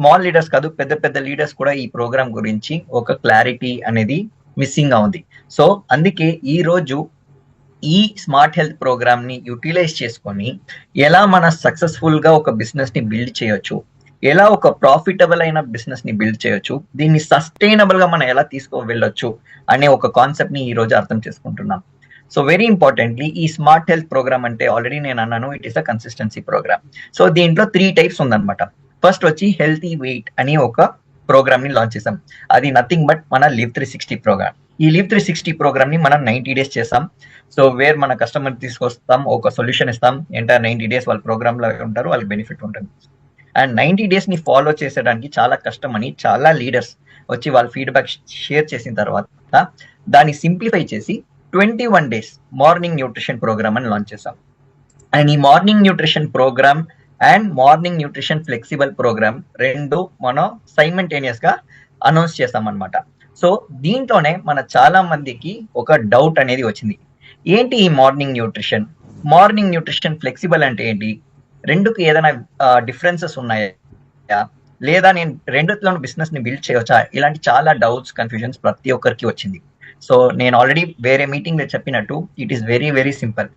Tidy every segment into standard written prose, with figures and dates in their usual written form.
Small leaders కాదు, పెద్ద పెద్ద లీడర్స్ కూడా ఈ ప్రోగ్రామ్ గురించి ఒక క్లారిటీ అనేది మిస్సింగ్ గా ఉంది. సో అందుకే ఈ రోజు ఈ స్మార్ట్ హెల్త్ ప్రోగ్రామ్ ని యూటిలైజ్ చేసుకొని ఎలా మన సక్సెస్ఫుల్ గా ఒక బిజినెస్ ని బిల్డ్ చేయొచ్చు, ఎలా ఒక ప్రాఫిటబుల్ అయిన బిజినెస్ ని బిల్డ్ చేయొచ్చు, దీన్ని సస్టైనబుల్ గా మనం ఎలా తీసుకు వెళ్ళొచ్చు అనే ఒక కాన్సెప్ట్ ని ఈ రోజు అర్థం చేసుకుంటున్నాం. సో వెరీ ఇంపార్టెంట్లీ ఈ స్మార్ట్ హెల్త్ ప్రోగ్రామ్ అంటే ఆల్రెడీ నేను అన్నాను, it is a consistency program. So దీంట్లో 3 టైప్స్ ఉందన్నమాట. ఫస్ట్ వచ్చి హెల్తీ వెయిట్ అని ఒక ప్రోగ్రామ్ ని లాంచ్ చేసాం. అది నథింగ్ బట్ మన లివ్ 360 ప్రోగ్రామ్. ఈ లివ్ 360 ప్రోగ్రామ్ ని మనం 90 డేస్ చేసాం. సో వేర్ మన కస్టమర్ తీసుకొస్తాం, ఒక సొల్యూషన్ ఇస్తాం, ఎంటైర్ 90 డేస్ వాళ్ళ ప్రోగ్రామ్ లో ఉంటారు, వాళ్ళకి బెనిఫిట్ ఉంటుంది. అండ్ 90 డేస్ ని ఫాలో చేసేయడానికి చాలా కష్టం అని చాలా లీడర్స్ వచ్చి వాళ్ళ ఫీడ్బ్యాక్ షేర్ చేసిన తర్వాత దాన్ని సింప్లిఫై చేసి 21 డేస్ మార్నింగ్ న్యూట్రిషన్ ప్రోగ్రామ్ అని లాంచ్ చేసాం. అండ్ ఈ morning nutrition program and morning nutrition flexible program రెండు మనం సైమల్టేనియస్ గా అనౌన్స్ చేస్తాం అనమాట. సో దీంట్లోనే మన చాలా మందికి ఒక డౌట్ అనేది వచ్చింది, ఏంటి ఈ మార్నింగ్ న్యూట్రిషన్ ఫ్లెక్సిబుల్ అంటే ఏంటి, రెండుకి ఏదైనా డిఫరెన్సెస్ ఉన్నాయా, లేదా నేను రెండులోనూ బిజినెస్ ని బిల్డ్ చేయవచ్చా, ఇలాంటి చాలా డౌట్స్, కన్ఫ్యూజన్స్ ప్రతి ఒక్కరికి వచ్చింది. సో నేను ఆల్రెడీ వేరే మీటింగ్ లో చెప్పినట్టు it is very very simple.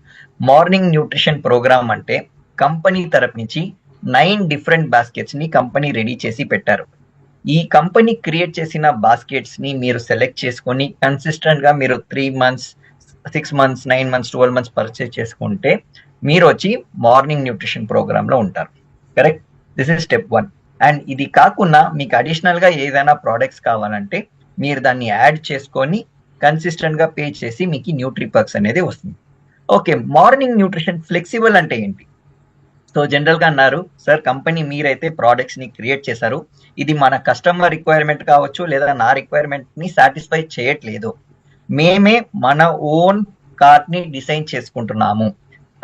Morning nutrition program అంటే కంపెనీ తరపు నుంచి 9 డిఫరెంట్ బాస్కెట్స్ ని కంపెనీ రెడీ చేసి పెట్టారు. ఈ కంపెనీ క్రియేట్ చేసిన బాస్కెట్స్ ని మీరు సెలెక్ట్ చేసుకొని కన్సిస్టెంట్ గా మీరు 3 months 6 months 9 months 12 months purchase చేసుకుంటే మీరు వచ్చి మార్నింగ్ న్యూట్రిషన్ ప్రోగ్రామ్ లో ఉంటారు. Correct, this is step 1. And ఇది కాకుండా మీకు అడిషనల్ గా ఏదైనా ప్రోడక్ట్స్ కావాలంటే మీరు దాన్ని యాడ్ చేసుకొని కన్సిస్టెంట్ గా పే చేసి మీకు న్యూట్రిపర్క్స్ అనేది వస్తుంది. ఓకే, మార్నింగ్ న్యూట్రిషన్ ఫ్లెక్సిబుల్ అంటే ఏంటి? సో జనరల్ గా అన్నారు, సార్ కంపెనీ మీరైతే ప్రోడక్ట్స్ ని క్రియేట్ చేశారు, ఇది మన కస్టమర్ రిక్వైర్మెంట్ కావచ్చు లేదా నా రిక్వైర్మెంట్ ని సాటిస్ఫై చేయట్లేదు, మేమే మన ఓన్ కార్ట్ ని డిజైన్ చేసుకుంటున్నాము.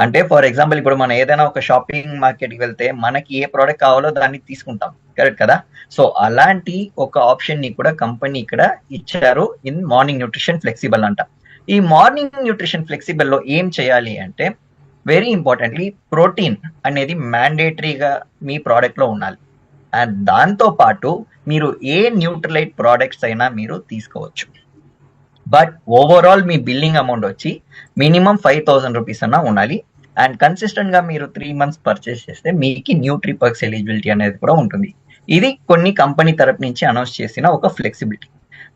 అంటే ఫర్ ఎగ్జాంపుల్ ఇప్పుడు మనం ఏదైనా ఒక షాపింగ్ మార్కెట్ కి వెళ్తే మనకి ఏ ప్రోడక్ట్ కావాలో దాన్ని తీసుకుంటాం, కరెక్ట్ కదా? సో అలాంటి ఒక ఆప్షన్ ని కూడా కంపెనీ ఇక్కడ ఇచ్చారు ఇన్ మార్నింగ్ న్యూట్రిషన్ ఫ్లెక్సిబుల్ అంట. ఈ మార్నింగ్ న్యూట్రిషన్ ఫ్లెక్సిబుల్ లో ఏం చేయాలి అంటే వెరీ ఇంపార్టెంట్లీ ప్రోటీన్ అనేది మ్యాండేటరీగా మీ ప్రోడక్ట్ లో ఉండాలి. అండ్ దాంతో పాటు మీరు ఏ న్యూట్రలైట్ ప్రోడక్ట్స్ అయినా మీరు తీసుకోవచ్చు. But overall me billing amount వచ్చి మినిమం 5,000 రూపీస్ అన్నా ఉండాలి. అండ్ కన్సిస్టెంట్ గా మీరు 3 months పర్చేస్ చేస్తే మీకు న్యూట్రిపర్క్స్ ఎలిజిబిలిటీ అనేది కూడా ఉంటుంది. ఇది కొన్ని కంపెనీ తరపు నుంచి అనౌన్స్ చేసిన ఒక ఫ్లెక్సిబిలిటీ.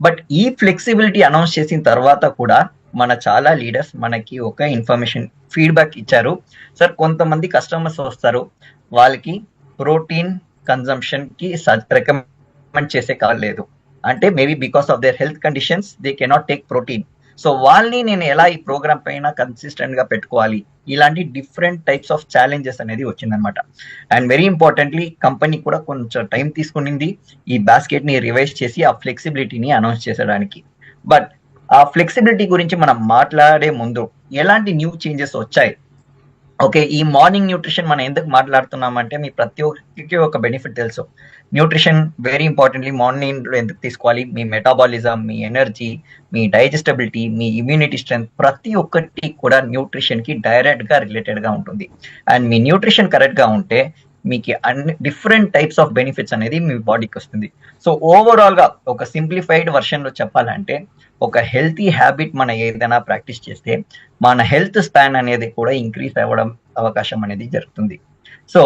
బట్ ఈ ఫ్లెక్సిబిలిటీ అనౌన్స్ చేసిన తర్వాత కూడా మన చాలా లీడర్స్ మనకి ఒక ఇన్ఫర్మేషన్ ఫీడ్బ్యాక్ ఇచ్చారు, సార్ కొంతమంది కస్టమర్స్ వస్తారు, వాళ్ళకి ప్రోటీన్ కన్జంప్షన్ కి రికమెండ్ చేసే కాలేదు, అంటే maybe because of their health conditions they cannot take protein. So వాళ్ళని నేను ఎలా ఈ ప్రోగ్రామ్ పైన కన్సిస్టెంట్ గా పెట్టుకోవాలి, ఇలాంటి డిఫరెంట్ టైప్స్ ఆఫ్ ఛాలెంజెస్ అనేది వచ్చిందనమాట. అండ్ వెరీ ఇంపార్టెంట్లీ కంపెనీ కూడా కొంచెం టైం తీసుకునింది ఈ బాస్కెట్ ని రివైజ్ చేసి ఆ ఫ్లెక్సిబిలిటీని అనౌన్స్ చేసడానికి. బట్ ఆ ఫ్లెక్సిబిలిటీ గురించి మనం మాట్లాడే ముందు ఎలాంటి న్యూ చేంజెస్ వచ్చాయి, ఓకే ఈ మార్నింగ్ న్యూట్రిషన్ మనం ఎందుకు మాట్లాడుతున్నామంటే మీ ప్రతి ఒక్కరికి ఒక బెనిఫిట్ తెలుసు. న్యూట్రిషన్ వెరీ ఇంపార్టెంట్లీ మార్నింగ్ ఎందుకు తీసుకోవాలి, మీ మెటాబాలిజం, మీ ఎనర్జీ, మీ డైజెస్టబిలిటీ, మీ ఇమ్యూనిటీ స్ట్రెంగ్త్ ప్రతి ఒక్కటి కూడా న్యూట్రిషన్ కి డైరెక్ట్ గా రిలేటెడ్ గా ఉంటుంది. అండ్ మీ న్యూట్రిషన్ కరెక్ట్ గా ఉంటే మీకు అన్ని డిఫరెంట్ టైప్స్ ఆఫ్ బెనిఫిట్స్ అనేది మీ బాడీకి వస్తుంది. సో ఓవరాల్ గా ఒక సింప్లిఫైడ్ వర్షన్ లో చెప్పాలంటే ఒక హెల్తీ హ్యాబిట్ మనం ఏదైనా ప్రాక్టీస్ చేస్తే మన హెల్త్ స్పాన్ అనేది కూడా ఇంక్రీజ్ అవ్వడం అవకాశం అనేది జరుగుతుంది. సో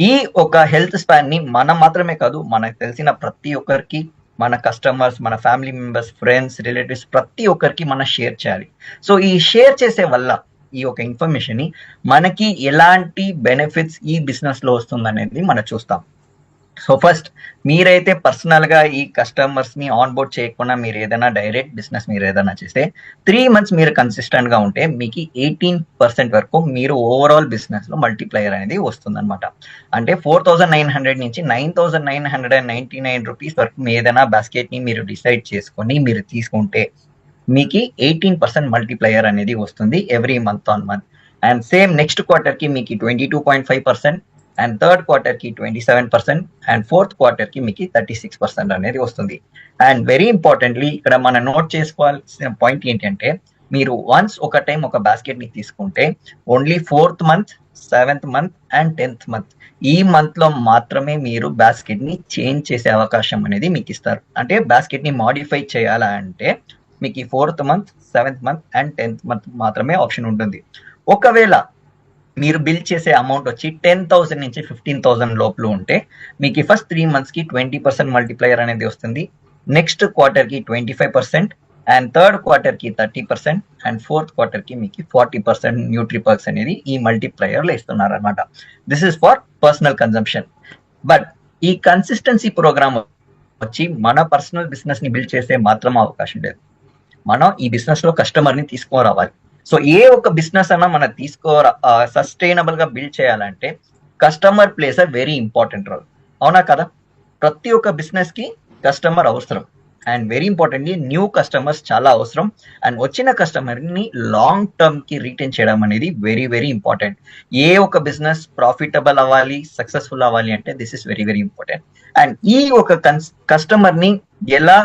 ఈ ఒక హెల్త్ స్పాన్ ని మనం మాత్రమే కాదు, మనకు తెలిసిన ప్రతి ఒక్కరికి, మన కస్టమర్స్, మన ఫ్యామిలీ మెంబర్స్, ఫ్రెండ్స్, రిలేటివ్స్ ప్రతి ఒక్కరికి మనం షేర్ చేయాలి. సో ఈ షేర్ చేసే వల్ల ఈ ఒక ఇన్ఫర్మేషన్ ని మనకి ఎలాంటి బెనిఫిట్స్ ఈ బిజినెస్ లో వస్తుంది అనేది మనం చూస్తాం. సో ఫస్ట్ మీరైతే పర్సనల్ గా ఈ కస్టమర్స్ ని ఆన్ బోర్డ్ చేయకుండా మీరు ఏదైనా డైరెక్ట్ బిజినెస్ మీరు ఏదైనా చేస్తే 3 months మీరు కన్సిస్టెంట్ గా ఉంటే మీకు 18% వరకు మీరు ఓవరాల్ బిజినెస్ లో మల్టిప్లయర్ అనేది వస్తుంది అనమాట. అంటే 4,900 నుంచి 9,999 రూపీస్ వరకు మీ ఏదైనా బాస్కెట్ ని మీరు డిసైడ్ చేసుకొని మీరు తీసుకుంటే మీకు 18% మల్టిప్లయర్ అనేది వస్తుంది every month on month. And same next quarter కి మీకు 22.5%, అండ్ థర్డ్ క్వార్టర్ కి 27%, అండ్ ఫోర్త్ క్వార్టర్ కి మీకు 36% అనేది వస్తుంది. అండ్ వెరీ ఇంపార్టెంట్లీ ఇక్కడ మనం నోట్ చేసుకోవాల్సిన పాయింట్ ఏంటంటే మీరు వన్స్ ఒక టైం ఒక బాస్కెట్ ని తీసుకుంటే only 4th month seventh month and 10th month. ఈ మంత్ లో మాత్రమే మీరు బాస్కెట్ ని చేంజ్ చేసే అవకాశం అనేది మీకు ఇస్తారు. అంటే బాస్కెట్ ని మాడిఫై చేయాలా అంటే మీకు ఈ 4th month, 7th month and 10th month మాత్రమే ఆప్షన్ ఉంటుంది. ఒకవేళ మీరు బిల్ చేసే అమౌంట్ వచ్చి 10,000 నుంచి 15,000 లోపల ఉంటే మీకు ఫస్ట్ 3 మంత్స్ కి 20% మల్టిప్లయర్ అనేది వస్తుంది. నెక్స్ట్ క్వార్టర్ కి 25% అండ్ థర్డ్ క్వార్టర్ కి 30% అండ్ ఫోర్త్ క్వార్టర్ కి మీకు 40% న్యూట్రిపర్క్స్ అనేది ఈ మల్టిప్లయర్ లో ఇస్తున్నారు అనమాట. This is for personal consumption. But ఈ కన్సిస్టెన్సీ ప్రోగ్రామ్ వచ్చి మన పర్సనల్ బిజినెస్ ని బిల్డ్ చేసే మాత్రం అవకాశం లేదు. మనం ఈ బిజినెస్ లో కస్టమర్ ని తీసుకురావాలి. సో ఏ ఒక్క బిజినెస్ అన్నా మనం సస్టైనబుల్ గా బిల్డ్ చేయాలంటే customer plays a very important role. అవునా కదా? ప్రతి ఒక్క బిజినెస్ కి కస్టమర్ అవసరం and very importantly new customers చాలా అవసరం. అండ్ వచ్చిన కస్టమర్ ని లాంగ్ టర్మ్ కి రీటైన్ చేయడం అనేది వెరీ వెరీ ఇంపార్టెంట్. ఏ ఒక బిజినెస్ ప్రాఫిటబుల్ అవ్వాలి, సక్సెస్ఫుల్ అవ్వాలి అంటే this is very very important. And ఈ ఒక కస్టమర్ ని ఎలా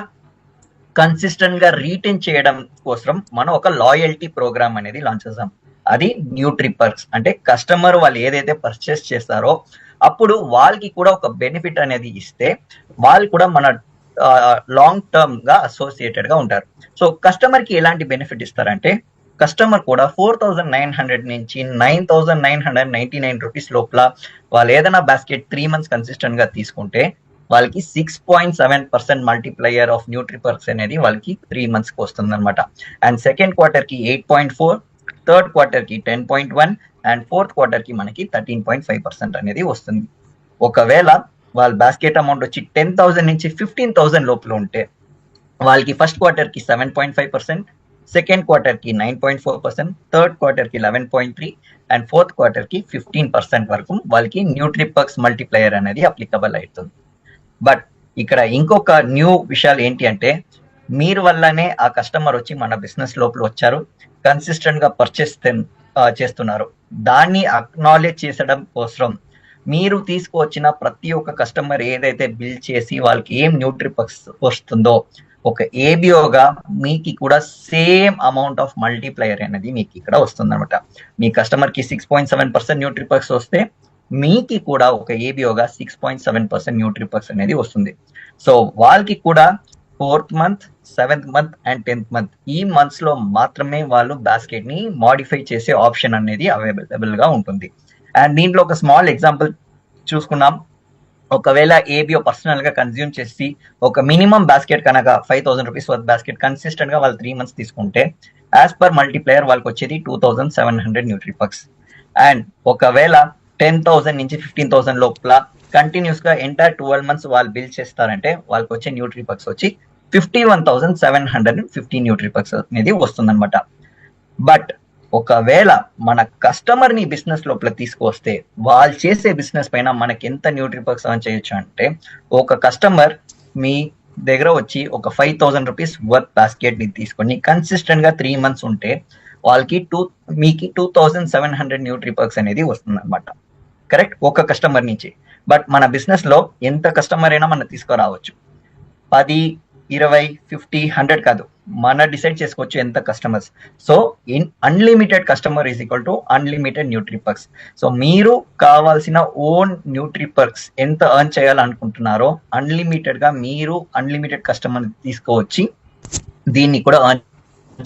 కన్సిస్టెంట్ గా రీటైన్ చేయడం కోసం మనం ఒక లాయల్టీ ప్రోగ్రామ్ అనేది లాంచ్ చేసాం. అది న్యూట్రిపర్క్స్. అంటే కస్టమర్ వాళ్ళు ఏదైతే పర్చేస్ చేస్తారో అప్పుడు వాళ్ళకి కూడా ఒక బెనిఫిట్ అనేది ఇస్తే వాళ్ళు కూడా మన లాంగ్ టర్మ్ గా అసోసియేటెడ్ గా ఉంటారు. సో కస్టమర్ కి ఎలాంటి బెనిఫిట్ ఇస్తారంటే కస్టమర్ కూడా 4,900 నుంచి 9,999 రూపీస్ లోపల వాళ్ళు ఏదైనా బాస్కెట్ 3 మంత్స్ కన్సిస్టెంట్ గా తీసుకుంటే వాళ్ళకి 6.7% మల్టిప్లయర్ ఆఫ్ న్యూట్రిపర్క్స్ అనేది వాళ్ళకి 3 మంత్స్ కి వస్తుంది అనమాట. అండ్ సెకండ్ క్వార్టర్ కి 8.4, థర్డ్ క్వార్టర్ కి 10.1 అండ్ ఫోర్త్ క్వార్టర్ కి మనకి 13.5% అనేది వస్తుంది. ఒకవేళ వాళ్ళ బాస్కెట్ అమౌంట్ వచ్చి 10,000 నుంచి 15,000 లోపల ఉంటే వాళ్ళకి ఫస్ట్ క్వార్టర్ కి 7.5%, సెకండ్ క్వార్టర్ కి 9.4%, థర్డ్ క్వార్టర్ కి 11.3 అండ్ ఫోర్త్ క్వార్టర్ కి 15% వరకు వాళ్ళకి న్యూట్రిపర్క్స్ మల్టిప్లయర్ అనేది అప్లికబుల్ అవుతుంది. బట్ ఇక్కడ ఇంకొక న్యూ విషయాలు ఏంటి అంటే మీరు వల్లనే ఆ కస్టమర్ వచ్చి మన బిజినెస్ లోపల వచ్చారు, కన్సిస్టెంట్ గా పర్చేస్ చేస్తున్నారు. దాన్ని అక్నాలెడ్జ్ చేసడం కోసం మీరు తీసుకువచ్చిన ప్రతి ఒక్క కస్టమర్ ఏదైతే బిల్ చేసి వాళ్ళకి ఏం న్యూట్రిపర్క్స్ వస్తుందో ఒక ఏబిఓగా మీకు కూడా సేమ్ అమౌంట్ ఆఫ్ మల్టిప్లయర్ అనేది మీకు ఇక్కడ వస్తుంది అనమాట. మీ కస్టమర్ కి 6.7% న్యూట్రిపర్క్స్ వస్తే మీకు కూడా ఒక ఏబిఓగా 6.7% న్యూట్రిపర్క్స్ అనేది వస్తుంది. సో వాళ్ళకి కూడా 4th month, 7th month and 10th month ఈ మంత్స్ లో మాత్రమే వాళ్ళు బాస్కెట్ ని మాడిఫై చేసే ఆప్షన్ అనేది అవైలబుల్ గా ఉంటుంది. అండ్ దీంట్లో ఒక స్మాల్ ఎగ్జాంపుల్ చూసుకున్నాం. ఒకవేళ ఏబిఓ పర్సనల్ గా కన్జ్యూమ్ చేసి ఒక మినిమం బాస్కెట్ కనుక 5,000 రూపీస్ వర్త్ బాస్కెట్ కన్సిస్టెంట్ గా వాళ్ళు 3 మంత్స్ తీసుకుంటే యాజ్ పర్ మల్టిప్లయర్ వాళ్ళకి వచ్చేది 2,700 న్యూట్రిపర్క్స్. అండ్ ఒకవేళ 10,000 నుంచి 15,000 లోపల కంటిన్యూస్ గా ఎంటైర్ 12 మంత్స్ వాళ్ళు బిల్ చేస్తారంటే వాళ్ళకి వచ్చే న్యూట్రిపర్క్స్ వచ్చి 51,750 న్యూట్రిపర్క్స్ అనేది వస్తుందన్నమాట. బట్ ఒకవేళ మన కస్టమర్ ని బిజినెస్ లోపల తీసుకొస్తే వాళ్ళు చేసే బిజినెస్ పైన మనకి ఎంత న్యూట్రిపర్క్స్ ఎర్న్ చేయొచ్చు అంటే ఒక కస్టమర్ మీ దగ్గర వచ్చి ఒక 5,000 రూపీస్ వర్త్ బాస్కెట్ ని తీసుకొని కన్సిస్టెంట్ గా 3 మంత్స్ ఉంటే వాళ్ళకి మీకు 2,700 న్యూట్రిపర్క్స్ అనేది వస్తుంది అనమాట. కరెక్ట్, ఒక కస్టమర్ నుంచి. బట్ మన బిజినెస్ లో ఎంత కస్టమర్ అయినా మనం తీసుకురావచ్చు. 10, 20, 50, 100 కాదు, మన డిసైడ్ చేసుకోవచ్చు ఎంత customers. So in unlimited customer is equal to unlimited Nutriperks. So మీరు కావాల్సిన ఓన్ న్యూట్రిపర్క్స్ ఎంత ఎర్న్ చేయాలనుకుంటున్నారో అన్లిమిటెడ్ గా మీరు అన్లిమిటెడ్ కస్టమర్ తీసుకువచ్చి దీన్ని కూడా ఎర్న్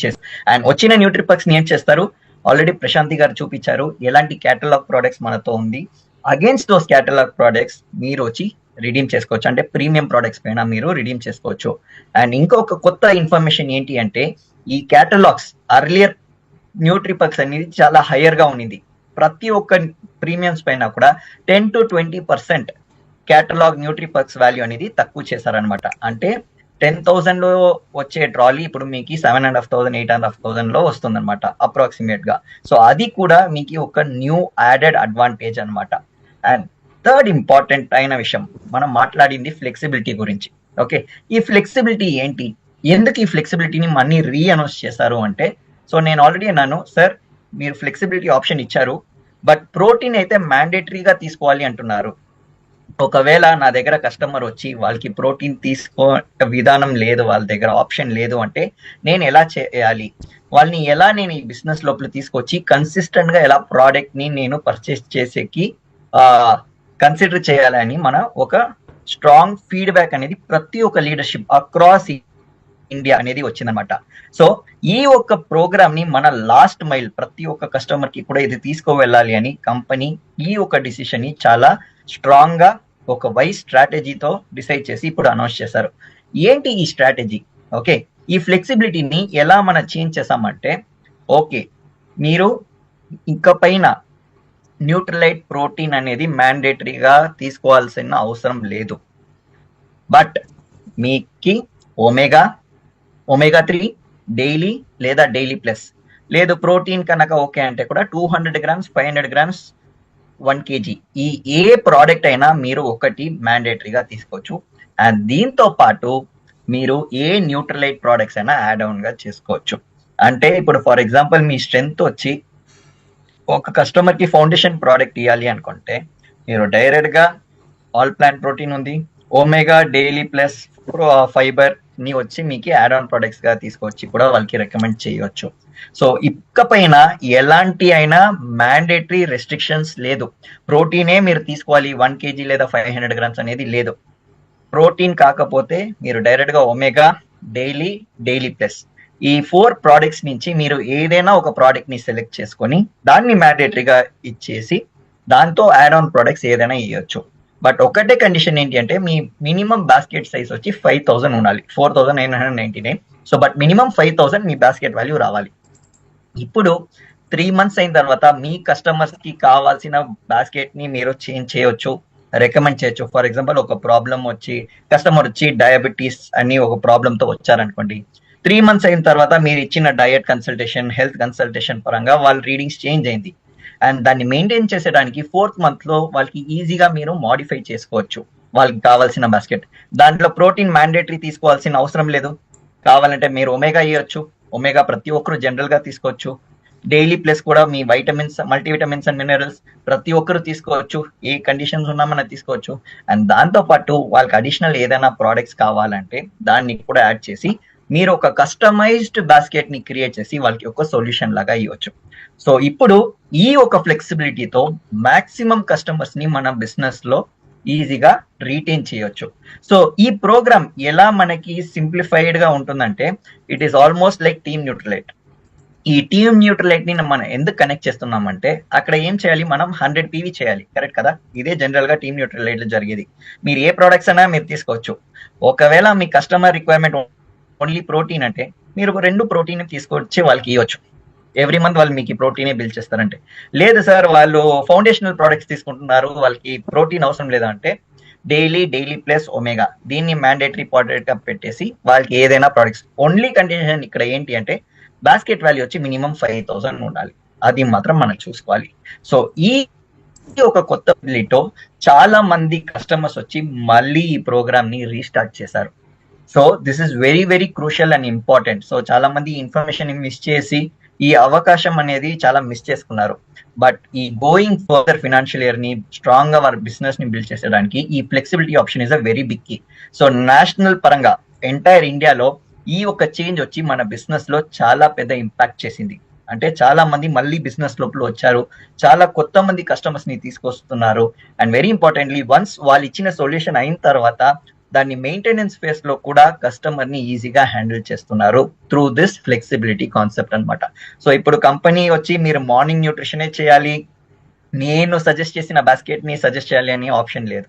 చేస్తారు. అండ్ వచ్చిన న్యూట్రిపర్క్స్ ని ఏం చేస్తారు, ఆల్రెడీ ప్రశాంతి గారు చూపించారు ఎలాంటి క్యాటలాగ్ ప్రోడక్ట్స్ మనతో ఉంది. అగేన్స్ట్ దోస్ క్యాటలాగ్ ప్రోడక్ట్స్ మీరు వచ్చి రిడీమ్ చేసుకోవచ్చు. అంటే ప్రీమియం ప్రోడక్ట్స్ పైన మీరు రిడీమ్ చేసుకోవచ్చు. అండ్ ఇంకొక కొత్త ఇన్ఫర్మేషన్ ఏంటి అంటే ఈ క్యాటలాగ్స్ అర్లియర్ న్యూట్రిపర్క్స్ అనేది చాలా హైయర్ గా ఉంది. ప్రతి ఒక్క ప్రీమియమ్స్ పైన కూడా 10 to 20% క్యాటలాగ్ న్యూట్రిపర్క్స్ వాల్యూ అనేది తక్కువ చేశారనమాట. అంటే 10,000 లో వచ్చే ట్రాలీ ఇప్పుడు మీకు 7,500, 8,500 లో వస్తుంది అనమాట అప్రాక్సిమేట్ గా. సో అది కూడా మీకు ఒక న్యూ యాడెడ్ అడ్వాంటేజ్ అనమాట. అండ్ థర్డ్ ఇంపార్టెంట్ అయిన విషయం మనం మాట్లాడింది ఫ్లెక్సిబిలిటీ గురించి. ఓకే, ఈ ఫ్లెక్సిబిలిటీ ఏంటి, ఎందుకు ఈ ఫ్లెక్సిబిలిటీని మనీ రీఅనౌన్స్ చేశారు అంటే, సో నేను ఆల్రెడీ అన్నాను సార్ మీరు ఫ్లెక్సిబిలిటీ ఆప్షన్ ఇచ్చారు బట్ ప్రోటీన్ అయితే మ్యాండేటరీగా తీసుకోవాలి అంటున్నారు. ఒకవేళ నా దగ్గర కస్టమర్ వచ్చి వాళ్ళకి ప్రోటీన్ తీసుకో విధానం లేదు, వాళ్ళ దగ్గర ఆప్షన్ లేదు అంటే నేను ఎలా చేయాలి, వాళ్ళని ఎలా నేను ఈ బిజినెస్ లోపల తీసుకొచ్చి కన్సిస్టెంట్ గా ఎలా ప్రోడక్ట్ ని నేను పర్చేస్ చేసేకి కన్సిడర్ చేయాలని మన ఒక స్ట్రాంగ్ ఫీడ్బ్యాక్ అనేది ప్రతి ఒక్క లీడర్షిప్ అక్రాస్ ఇండియా అనేది వచ్చిందనమాట. సో ఈ ఒక్క ప్రోగ్రామ్ ని మన లాస్ట్ మైల్ ప్రతి ఒక్క కస్టమర్ కి కూడా ఇది తీసుకువెళ్ళాలి అని కంపెనీ ఈ ఒక డిసిషన్ ని చాలా స్ట్రాంగ్ గా ఒక వైస్ స్ట్రాటజీతో డిసైడ్ చేసి ఇప్పుడు అనౌన్స్ చేశారు. ఏంటి ఈ స్ట్రాటజీ? ఓకే, ఈ ఫ్లెక్సిబిలిటీని ఎలా మనం చేంజ్ చేసామంటే, ఓకే మీరు ఇంకా పైన న్యూట్రలైట్ ప్రోటీన్ అనేది మ్యాండేటరీగా తీసుకోవాల్సిన అవసరం లేదు. బట్ మీకు ఒమేగా 3 డైలీ లేదా డైలీ ప్లస్ లేదు ప్రోటీన్ కనుక ఓకే అంటే కూడా 200 గ్రామ్స్ 500 గ్రామ్స్ 1 kg ఈ ఏ ప్రోడక్ట్ అయినా మీరు ఒకటి మ్యాండేటరీగా తీసుకోవచ్చు. అండ్ దీంతో పాటు మీరు ఏ న్యూట్రలైట్ ప్రోడక్ట్స్ అయినా యాడ్ ఆన్ గా చేసుకోవచ్చు. అంటే ఇప్పుడు ఫర్ ఎగ్జాంపుల్ మీ స్ట్రెంత్ వచ్చి ఒక కస్టమర్ కి ఫౌండేషన్ ప్రోడక్ట్ ఇవ్వాలి అనుకుంటే మీరు డైరెక్ట్ గా ఆల్ ప్లాంట్ ప్రోటీన్ ఉంది, ఒమేగా డైలీ ప్లస్ ఫైబర్ ని వచ్చి మీకు యాడ్ ఆన్ ప్రొడక్ట్స్ గా తీసుకొచ్చి కూడా వాళ్ళకి రికమెండ్ చేయవచ్చు. సో ఇకపైన ఎలాంటి అయినా మ్యాండేటరీ రెస్ట్రిక్షన్స్ లేదు. ప్రోటీనే మీరు తీసుకోవాలి 1 kg లేదా 500 గ్రామ్స్ అనేది లేదు. ప్రోటీన్ కాకపోతే మీరు డైరెక్ట్ గా ఒమేగా డైలీ ప్లస్ ఈ 4 ప్రోడక్ట్స్ నుంచి మీరు ఏదైనా ఒక ప్రోడక్ట్ ని సెలెక్ట్ చేసుకొని దాన్ని మ్యాండేటరీగా ఇచ్చేసి దాంతో యాడ్ ఆన్ ప్రొడక్ట్స్ ఏదైనా ఇవ్వచ్చు. బట్ ఒకటే కండిషన్ ఏంటి అంటే మీ మినిమం బాస్కెట్ సైజ్ వచ్చి 5000 ఉండాలి, 4999. So but minimum 5000 me basket value రావాలి. ఇప్పుడు 3 months అయిన తర్వాత మీ కస్టమర్స్ కి కావాల్సిన బాస్కెట్ ని మీరు చేంజ్ చేయొచ్చు, రికమెండ్ చేయొచ్చు. ఫర్ ఎగ్జాంపుల్ ఒక ప్రాబ్లం వచ్చి కస్టమర్ వచ్చి డయాబెటీస్ అని ఒక ప్రాబ్లంతో వచ్చారనుకోండి, 3 months అయిన తర్వాత మీరు ఇచ్చిన డయట్ కన్సల్టేషన్ హెల్త్ కన్సల్టేషన్ పరంగా వాళ్ళ రీడింగ్స్ చేంజ్ అయింది అండ్ దాన్ని మెయింటైన్ చేసేయడానికి 4th month లో వాళ్ళకి ఈజీగా మీరు మాడిఫై చేసుకోవచ్చు వాళ్ళకి కావాల్సిన బాస్కెట్. దాంట్లో ప్రోటీన్ మ్యాండేటరీ తీసుకోవాల్సిన అవసరం లేదు. కావాలంటే మీరు ఒమేగా ఇవ్వచ్చు, ఒమేగా ప్రతి ఒక్కరు జనరల్ గా తీసుకోవచ్చు. డైలీ ప్లస్ కూడా మీ వైటమిన్స్ మల్టీవిటమిన్స్ అండ్ మినరల్స్ ప్రతి ఒక్కరు తీసుకోవచ్చు, ఏ కండిషన్స్ ఉన్నా మనం తీసుకోవచ్చు. అండ్ దాంతో పాటు వాళ్ళకి అడిషనల్ ఏదైనా ప్రోడక్ట్స్ కావాలంటే దాన్ని కూడా యాడ్ చేసి మీరు ఒక కస్టమైజ్డ్ బాస్కెట్ ని క్రియేట్ చేసి వాళ్ళకి ఒక సొల్యూషన్ లాగా ఇవ్వచ్చు. సో ఇప్పుడు ఈ ఒక ఫ్లెక్సిబిలిటీతో మాక్సిమం కస్టమర్స్ ని మన బిజినెస్ లో ఈజీగా రీటైన్ చేయొచ్చు. సో ఈ ప్రోగ్రామ్ ఎలా మనకి సింప్లిఫైడ్ గా ఉంటుందంటే it is almost like team Nutralite. ఈ టీమ్ న్యూట్రలైట్ ని మనం ఎందుకు కనెక్ట్ చేస్తున్నామంటే అక్కడ ఏం చేయాలి, మనం 100 PV చేయాలి, కరెక్ట్ కదా? ఇదే జనరల్ గా టీమ్ న్యూట్రలైట్ లో జరిగేది. మీరు ఏ ప్రొడక్ట్స్ అయినా మీరు తీసుకోవచ్చు. ఒకవేళ మీ కస్టమర్ రిక్వైర్మెంట్ ఓన్లీ ప్రోటీన్ అంటే మీరు 2 ప్రోటీన్ తీసుకొచ్చి వాళ్ళకి ఇవ్వచ్చు. ఎవ్రీ మంత్ వాళ్ళు మీకు ప్రోటీనే బిల్ చేస్తారంటే, లేదు సార్ వాళ్ళు ఫౌండేషనల్ ప్రోడక్ట్స్ తీసుకుంటున్నారు వాళ్ళకి ప్రోటీన్ అవసరం లేదా అంటే డైలీ ప్లస్ ఒమేగా దీన్ని మ్యాండేటరీ ప్రోడక్ట్ గా పెట్టేసి వాళ్ళకి ఏదైనా ప్రోడక్ట్స్. ఓన్లీ కండిషన్ ఇక్కడ ఏంటి అంటే బాస్కెట్ వాల్యూ వచ్చి మినిమం 5000 ఉండాలి, అది మాత్రం మనం చూసుకోవాలి. సో ఈ ఒక కొత్త బిల్లీతో చాలా మంది కస్టమర్స్ వచ్చి మళ్ళీ ఈ ప్రోగ్రామ్ ని రీస్టార్ట్ చేశారు. So this is very very crucial and important. So చాలా మంది ఇన్ఫర్మేషన్ మిస్ చేసి ఈ అవకాశం అనేది చాలా మిస్ చేసుకున్నారు. బట్ ఈ గోయింగ్ ఫర్దర్ ఫినాన్షియల్ ఇయర్ ని స్ట్రాంగ్ గా వారి బిజినెస్ ని బిల్డ్ చేసేయడానికి ఈ flexibility option is a very big key. So national పరంగా ఎంటైర్ ఇండియాలో ఈ ఒక చేంజ్ వచ్చి మన బిజినెస్ లో చాలా పెద్ద ఇంపాక్ట్ చేసింది. అంటే చాలా మంది మళ్ళీ బిజినెస్ లోపల వచ్చారు, చాలా కొత్త మంది కస్టమర్స్ ని తీసుకొస్తున్నారు. అండ్ వెరీ ఇంపార్టెంట్లీ వన్స్ వాళ్ళు ఇచ్చిన సొల్యూషన్ అయిన తర్వాత దాన్ని మెయింటెనెన్స్ ఫేస్ లో కూడా కస్టమర్ ని ఈజీగా హ్యాండిల్ చేస్తున్నారు త్రూ దిస్ ఫ్లెక్సిబిలిటీ కాన్సెప్ట్ అనమాట. సో ఇప్పుడు కంపెనీ వచ్చి మీరు మార్నింగ్ న్యూట్రిషనే చేయాలి, నేను సజెస్ట్ చేసిన బాస్కెట్ ని సజెస్ట్ చేయాలి అనే ఆప్షన్ లేదు.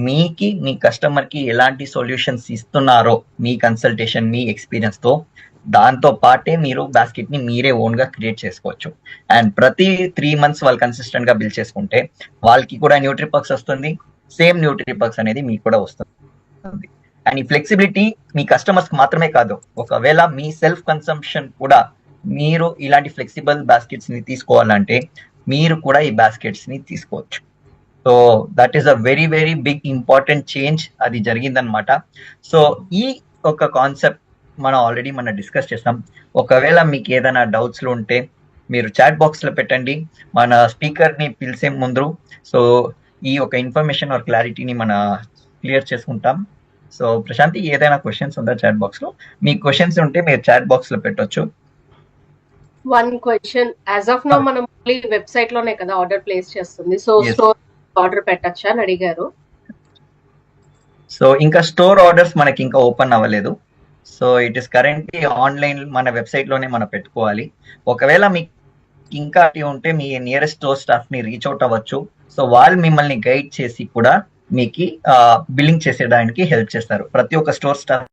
మీకి మీ కస్టమర్ కి ఎలాంటి సొల్యూషన్స్ ఇస్తున్నారో మీ కన్సల్టేషన్ మీ ఎక్స్పీరియన్స్ తో దాంతో పాటే మీరు బాస్కెట్ ని మీరే ఓన్ గా క్రియేట్ చేసుకోవచ్చు. అండ్ ప్రతి 3 months వాళ్ళు కన్సిస్టెంట్ గా బిల్డ్ చేసుకుంటే వాళ్ళకి కూడా న్యూట్రిపర్క్స్ వస్తుంది, సేమ్ న్యూట్రిపర్క్స్ అనేది మీకు కూడా వస్తుంది. అండ్ ఈ ఫ్లెక్సిబిలిటీ మీ కస్టమర్స్ కి మాత్రమే కాదు, ఒకవేళ మీ సెల్ఫ్ కన్సంప్షన్ కూడా మీరు ఇలాంటి ఫ్లెక్సిబుల్ బాస్కెట్స్ ని తీసుకోవాలంటే మీరు కూడా ఈ బాస్కెట్స్ ని తీసుకోవచ్చు. So that is a very very big important change అది జరిగిందనమాట. సో ఈ ఒక కాన్సెప్ట్ మనం డిస్కస్ చేస్తాం. ఒకవేళ మీకు ఏదైనా డౌట్స్ ఉంటే మీరు చాట్ బాక్స్ లో పెట్టండి, మన స్పీకర్ ని పిలిచే ముందు. సో ఈ ఒక ఇన్ఫర్మేషన్ ఆర్ క్లారిటీని మన క్లియర్ చేసుకుంటాం. సో ప్రశాంతి, ఏదైనా క్వశ్చన్స్ ఉందా చాట్ బాక్స్ లో? మీ క్వశ్చన్స్ ఉంటే మీరు చాట్ బాక్స్ లో పెట్టొచ్చు. One question, as of now మనం వెబ్సైట్ లోనే కదా ఆర్డర్ ప్లేస్ చేస్తుంది, సో Yes. స్టోర్ ఆర్డర్ పెట్టచ్చా అని అడిగారు. సో ఇంకా స్టోర్ ఆర్డర్స్ మనకి ఇంకా ఓపెన్ అవ్వలేదు. So it is currently online మన వెబ్సైట్ లోనే మనం పెట్టుకోవాలి. ఒకవేళ మీకు ఇంకా ఉంటే మీ నియరెస్ట్ స్టోర్ స్టాఫ్ ని రీచ్ అవుట్ అవ్వచ్చు. సో వాళ్ళు మిమ్మల్ని గైడ్ చేసి కూడా మీకు బిల్లింగ్ చేసేదానికి హెల్ప్ చేస్తారు. ప్రతి ఒక్క స్టోర్ స్టాఫ్